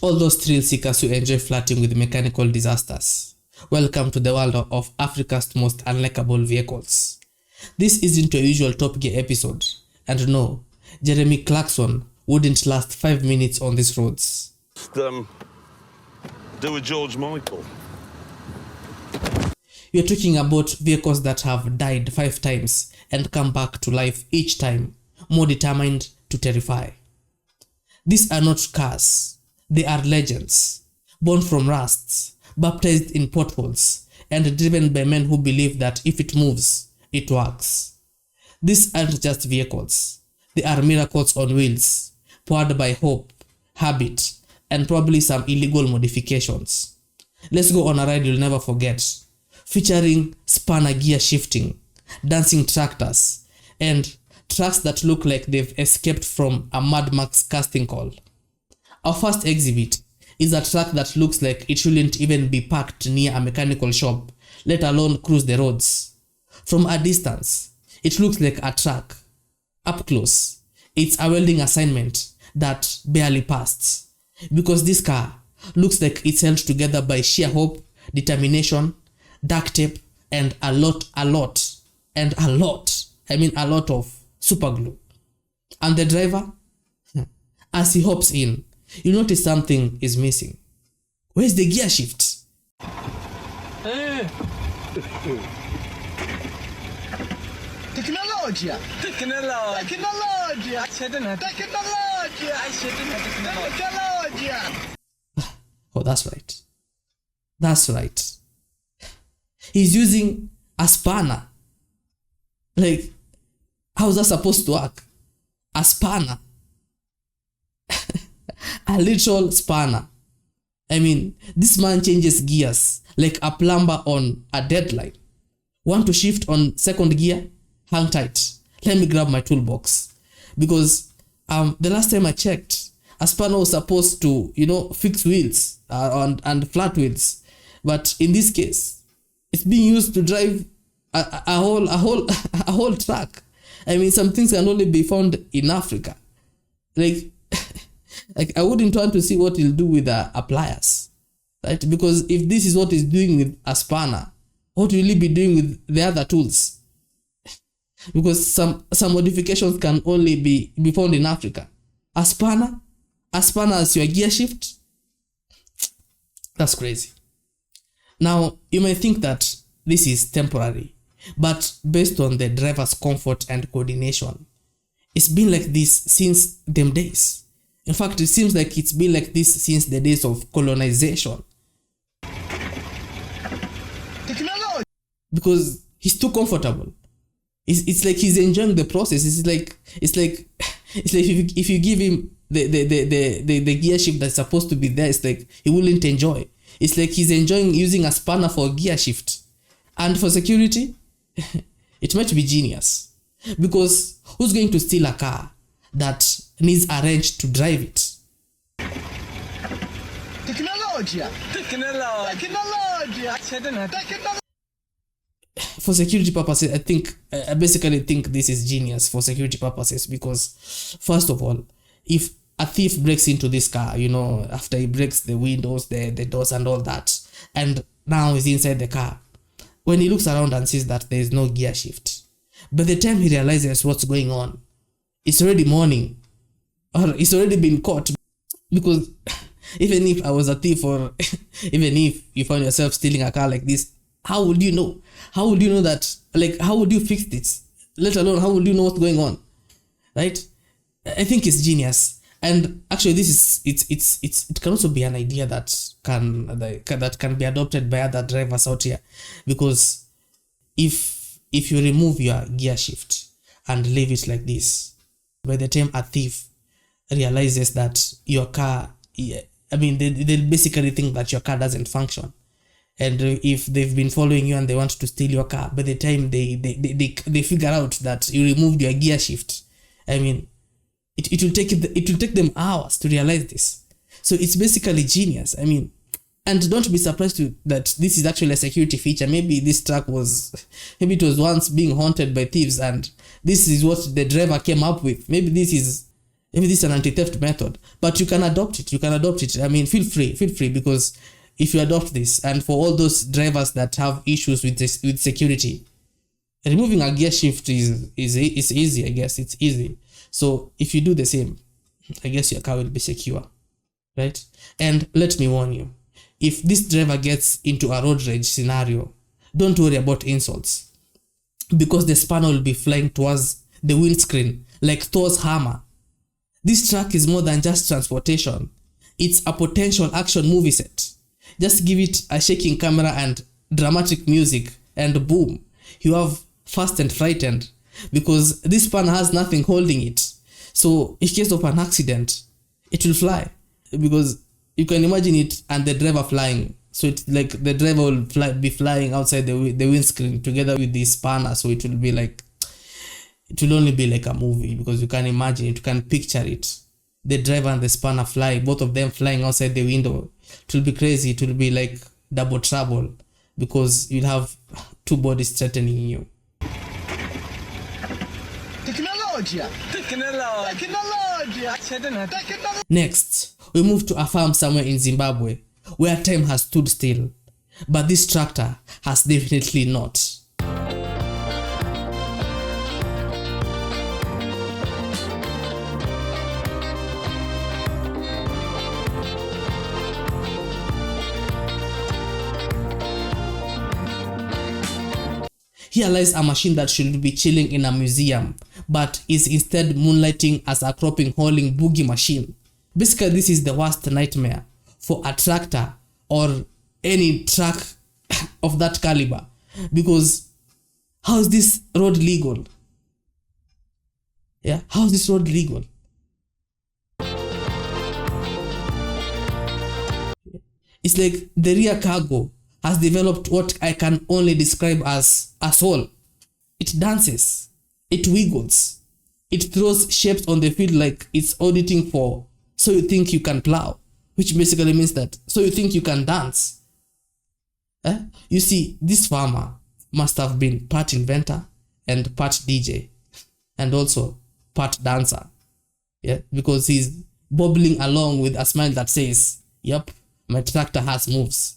all those thrill seekers who enjoy flirting with mechanical disasters. Welcome to the world of Africa's most unlikable vehicles. This isn't your usual Top Gear episode, and no, Jeremy Clarkson wouldn't last 5 minutes on these roads. Do a George Michael. You're talking about vehicles that have died 5 times and come back to life each time, more determined to terrify. These are not cars, they are legends, born from rusts, baptized in potholes, and driven by men who believe that if it moves, it works. These aren't just vehicles, they are miracles on wheels, powered by hope, habit, and probably some illegal modifications. Let's go on a ride you'll never forget, featuring spanner gear shifting, dancing tractors, and trucks that look like they've escaped from a Mad Max casting call. Our first exhibit is a truck that looks like it shouldn't even be parked near a mechanical shop, let alone cruise the roads. From a distance, it looks like a truck. Up close, it's a welding assignment that barely passed, because this car looks like it's held together by sheer hope, determination, duct tape, and a lot of super glue. And the driver, as he hops in, you notice something is missing. Where's the gear shift? Technologia! Oh, that's right. That's right. He's using a spanner. Like, how's that supposed to work? A spanner. A literal spanner. I mean, this man changes gears like a plumber on a deadline. Want to shift on second gear? Hang tight. Let me grab my toolbox. Because the last time I checked, a spanner was supposed to, fix wheels and flat wheels. But in this case, it's being used to drive a whole truck. I mean, some things can only be found in Africa. Like I wouldn't want to see what he'll do with a pliers, right? Because if this is what he's doing with a spanner, what will he be doing with the other tools? Because some modifications can only be found in Africa. A spanner as your gear shift? That's crazy. Now, you might think that this is temporary, but based on the driver's comfort and coordination, it's been like this since them days. In fact, it seems like it's been like this since the days of colonization. Technology! Because he's too comfortable. It's like he's enjoying the process. It's like if you give him the gear shift that's supposed to be there, it's like he wouldn't enjoy. It's like he's enjoying using a spanner for gear shift. And for security, it might be genius. Because who's going to steal a car that needs a wrench to drive it? Technologia! For security purposes, I basically think this is genius for security purposes, because first of all, if a thief breaks into this car, after he breaks the windows, the doors and all that, and now he's inside the car, when he looks around and sees that there is no gear shift, by the time he realizes what's going on, it's already morning, or it's already been caught. Because even if I was a thief, or even if you found yourself stealing a car like this, how would you know? How would you know that? Like, how would you fix this? Let alone, how would you know what's going on? Right? I think it's genius. And actually, it can also be an idea that can be adopted by other drivers out here. Because if you remove your gear shift and leave it like this, by the time a thief realizes that your car, they'll basically think that your car doesn't function. And if they've been following you and they want to steal your car, by the time they figure out that you removed your gear shift, it will take them hours to realize this. So it's basically genius. And don't be surprised that this is actually a security feature. Maybe this truck it was once being haunted by thieves, and this is what the driver came up with. Maybe this is If this is an anti-theft method, but you can adopt it. I mean, feel free, because if you adopt this, and for all those drivers that have issues with this, with security, removing a gear shift is easy. I guess it's easy. So if you do the same, I guess your car will be secure, right? And let me warn you, if this driver gets into a road rage scenario, don't worry about insults, because the spanner will be flying towards the windscreen like Thor's hammer. This truck is more than just transportation. It's a potential action movie set. Just give it a shaking camera and dramatic music, and boom, you have Fast and Frightened, because this spanner has nothing holding it. So in case of an accident, it will fly, because you can imagine it and the driver flying. So it's like the driver will be flying outside the windscreen together with the spanner. So it will be like, it will only be like a movie, because you can imagine it, you can picture it. The driver and the spanner fly, both of them flying outside the window. It will be crazy. It will be like double trouble, because you'll have two bodies threatening you. Next, we move to a farm somewhere in Zimbabwe, where time has stood still, but this tractor has definitely not. Here lies a machine that should be chilling in a museum, but is instead moonlighting as a cropping hauling boogie machine. Basically, this is the worst nightmare for a tractor or any truck of that caliber, because how is this road legal? Yeah, how is this road legal? It's like the rear cargo has developed what I can only describe as a soul. It dances, it wiggles, it throws shapes on the field like it's auditing for so you think you can plow, which basically means that so you think you can dance. You see, this farmer must have been part inventor and part DJ, and also part dancer. Yeah, because he's bobbling along with a smile that says, "Yep, my tractor has moves."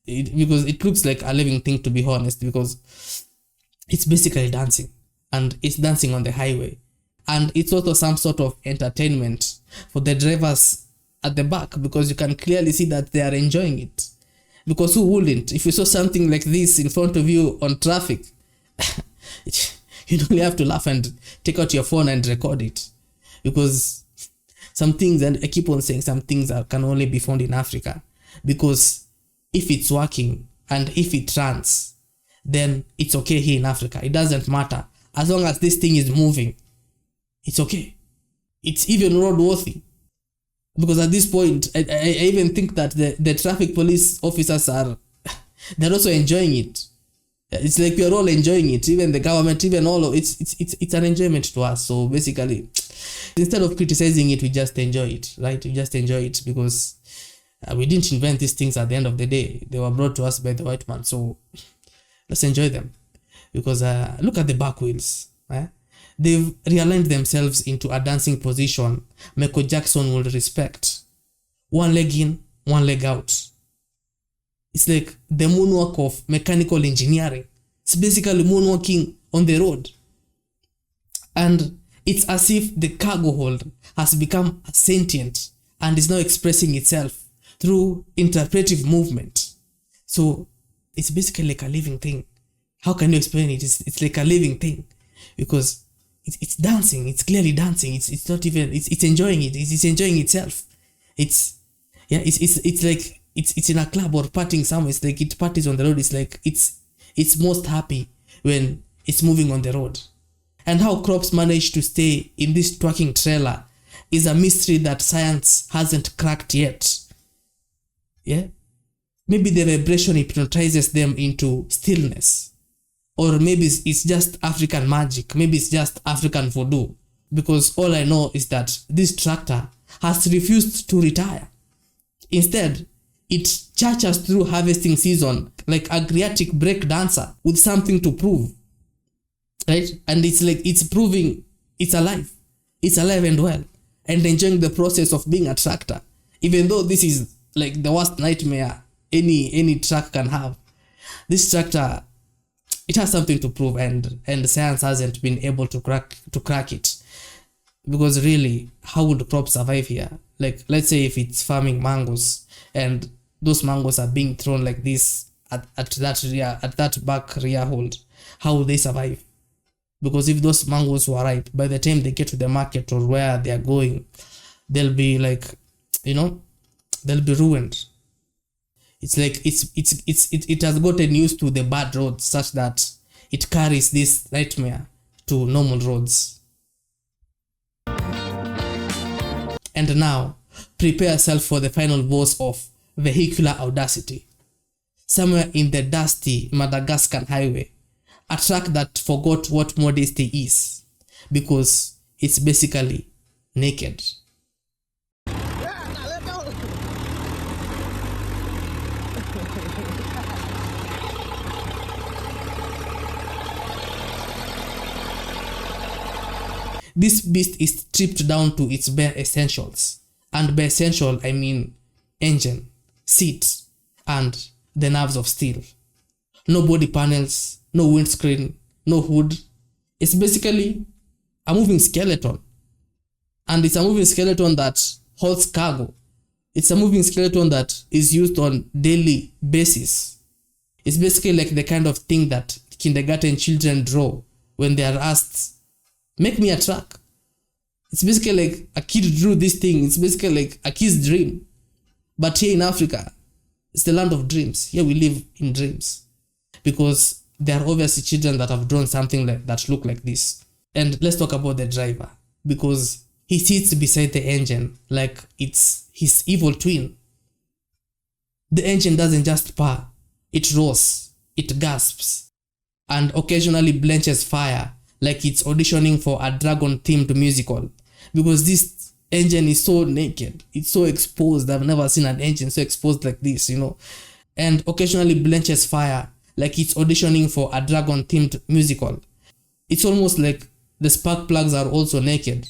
Because it looks like a living thing, to be honest, because it's basically dancing, and it's dancing on the highway, and it's also some sort of entertainment for the drivers at the back, because you can clearly see that they are enjoying it. Because who wouldn't? If you saw something like this in front of you on traffic, you only have to laugh and take out your phone and record it, because some things, and I keep on saying some things that can only be found in Africa, because if it's working and if it runs, then it's okay here in Africa. It doesn't matter. As long as this thing is moving, it's okay. It's even roadworthy. Because at this point, I even think that the traffic police officers they're also enjoying it. It's like we're all enjoying it. Even the government, even all of it's an enjoyment to us. So basically, instead of criticizing it, we just enjoy it, right? We just enjoy it, because we didn't invent these things at the end of the day. They were brought to us by the white man. So let's enjoy them. Because look at the back wheels. They've realigned themselves into a dancing position Michael Jackson will respect. One leg in, one leg out. It's like the moonwalk of mechanical engineering. It's basically moonwalking on the road. And it's as if the cargo hold has become sentient and is now expressing itself through interpretive movement. So it's basically like a living thing. How can you explain it? It's like a living thing, because it's dancing. It's clearly dancing. It's not even, it's enjoying it. It's enjoying itself. It's like it's in a club or partying somewhere. It's like it parties on the road. It's like it's most happy when it's moving on the road. And how crops manage to stay in this trucking trailer is a mystery that science hasn't cracked yet. Yeah, maybe the vibration hypnotizes them into stillness, or maybe it's just African magic. Maybe it's just African voodoo, because all I know is that this tractor has refused to retire. Instead, it charges through harvesting season like a Griatic break dancer with something to prove. right? And it's like it's proving it's alive and well, and enjoying the process of being a tractor, even though this is like the worst nightmare any truck can have. This tractor, it has something to prove, and science hasn't been able to crack it. Because really, how would crops survive here? Like, let's say if it's farming mangoes and those mangoes are being thrown like this at that back rear hold, how will they survive? Because if those mangoes were ripe, by the time they get to the market or where they are going, they'll be like, they'll be ruined. It's like it has gotten used to the bad roads such that it carries this nightmare to normal roads. And now, prepare yourself for the final boss of vehicular audacity. Somewhere in the dusty Madagascar highway, a truck that forgot what modesty is, because it's basically naked. This beast is stripped down to its bare essentials. And by essential, I mean engine, seat, and the nerves of steel. No body panels, no windscreen, no hood. It's basically a moving skeleton. And it's a moving skeleton that holds cargo. It's a moving skeleton that is used on daily basis. It's basically like the kind of thing that kindergarten children draw when they are asked, make me a truck. It's basically like a kid drew this thing. It's basically like a kid's dream. But here in Africa, it's the land of dreams. Here we live in dreams. Because there are obviously children that have drawn something that look like this. And let's talk about the driver. Because he sits beside the engine like it's his evil twin. The engine doesn't just purr. It roars. It gasps. And occasionally blenches fire like it's auditioning for a dragon-themed musical. Because this engine is so naked. It's so exposed. I've never seen an engine so exposed like this, And occasionally blenches fire like it's auditioning for a dragon-themed musical. It's almost like the spark plugs are also naked.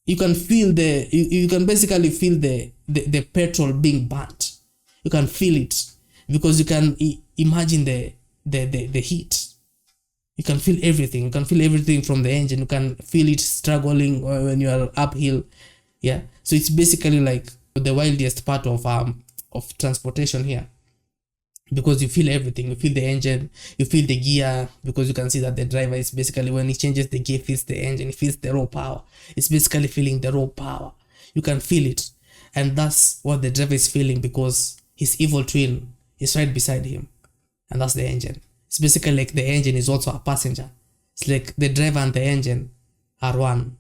You can feel you can basically feel the petrol being burnt. You can feel it because you can imagine the heat. You can feel everything. You can feel everything from the engine. You can feel it struggling when you are uphill. Yeah. So it's basically like the wildest part of transportation here. Because you feel everything. You feel the engine. You feel the gear. Because you can see that the driver is basically, when he changes the gear, feels the engine. He feels the raw power. It's basically feeling the raw power. You can feel it. And that's what the driver is feeling, because his evil twin is right beside him. And that's the engine. It's basically like the engine is also a passenger. It's like the driver and the engine are one.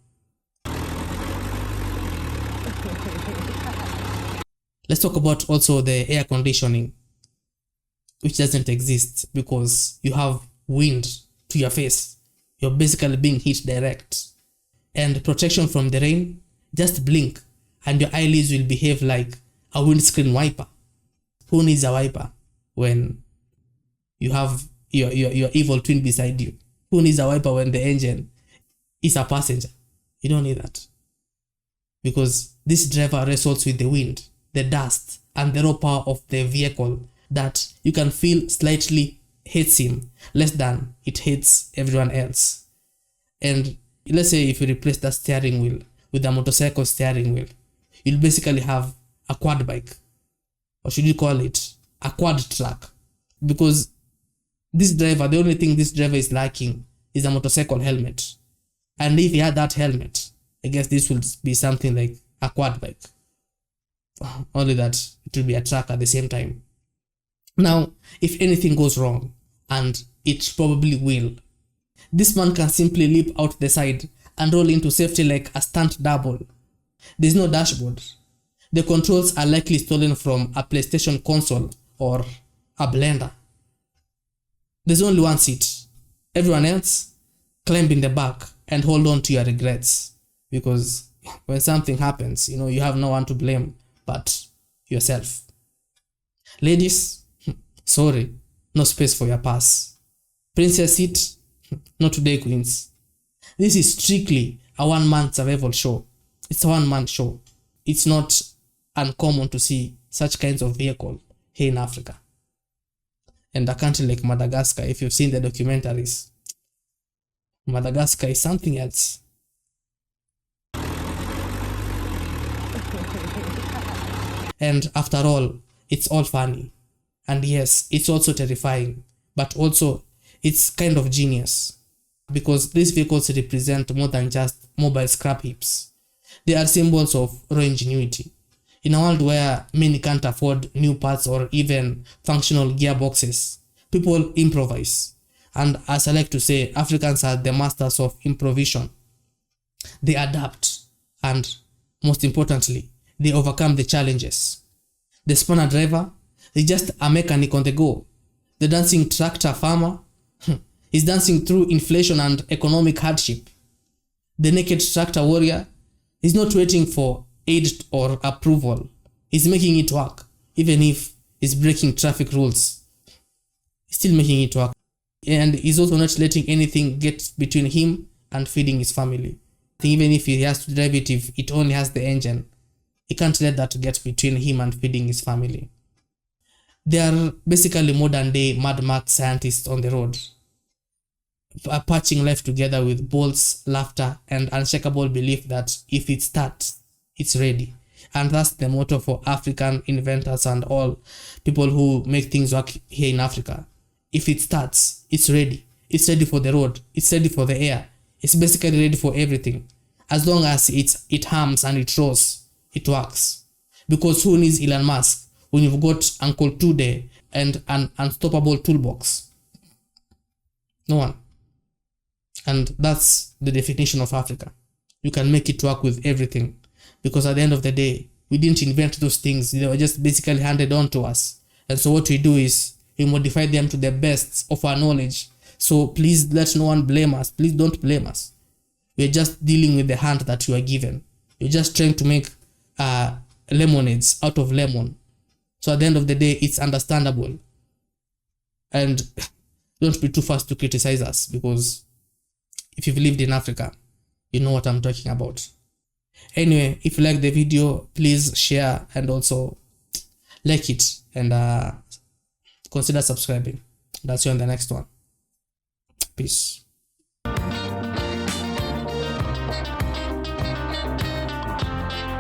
Let's talk about also the air conditioning, which doesn't exist because you have wind to your face. You're basically being hit direct. And protection from the rain, just blink and your eyelids will behave like a windscreen wiper. Who needs a wiper when you have your evil twin beside you? Who needs a wiper when the engine is a passenger? You don't need that. Because this driver wrestles with the wind, the dust, and the raw power of the vehicle that you can feel slightly hates him less than it hates everyone else. And let's say if you replace that steering wheel with a motorcycle steering wheel, you'll basically have a quad bike. Or should you call it a quad truck? Because this driver, the only thing this driver is lacking is a motorcycle helmet. And if he had that helmet, I guess this would be something like a quad bike. Only that it will be a truck at the same time. Now, if anything goes wrong, and it probably will, this man can simply leap out the side and roll into safety like a stunt double. There's no dashboard. The controls are likely stolen from a PlayStation console or a blender. There's only one seat. Everyone else, climb in the back and hold on to your regrets. Because when something happens, you have no one to blame but yourself. Ladies, sorry, no space for your pass. Princess seat, Not today, Queens. This is strictly a one-man survival show. It's a one-man show. It's not uncommon to see such kinds of vehicle here in Africa. And a country like Madagascar, if you've seen the documentaries, Madagascar is something else. And after all, it's all funny. And yes, it's also terrifying, but also it's kind of genius, because these vehicles represent more than just mobile scrap heaps. They are symbols of raw ingenuity. In a world where many can't afford new parts or even functional gearboxes, people improvise. And as I like to say, Africans are the masters of improvisation. They adapt, and most importantly, they overcome the challenges. The spanner driver is just a mechanic on the go. The dancing tractor farmer is dancing through inflation and economic hardship. The naked tractor warrior is not waiting for aid or approval. He's making it work, even if he's breaking traffic rules. He's still making it work. And he's also not letting anything get between him and feeding his family. Even if he has to drive it, if it only has the engine, he can't let that get between him and feeding his family. They are basically modern day Mad Max scientists on the road, patching life together with bolts, laughter, and unshakable belief that if it starts, it's ready. And that's the motto for African inventors and all people who make things work here in Africa. If it starts, it's ready. It's ready for the road. It's ready for the air. It's basically ready for everything. As long as it hums and it rolls, it works. Because who needs Elon Musk when you've got Uncle Tude and an unstoppable toolbox? No one. And that's the definition of Africa. You can make it work with everything. Because at the end of the day, we didn't invent those things. They were just basically handed on to us. And so what we do is we modify them to the best of our knowledge. So please let no one blame us. Please don't blame us. We're just dealing with the hand that you are given. You're just trying to make lemonades out of lemon. So at the end of the day, it's understandable. And don't be too fast to criticize us, because if you've lived in Africa, you know what I'm talking about. Anyway, if you like the video, please share and also like it, and consider subscribing. That's you on the next one. Peace.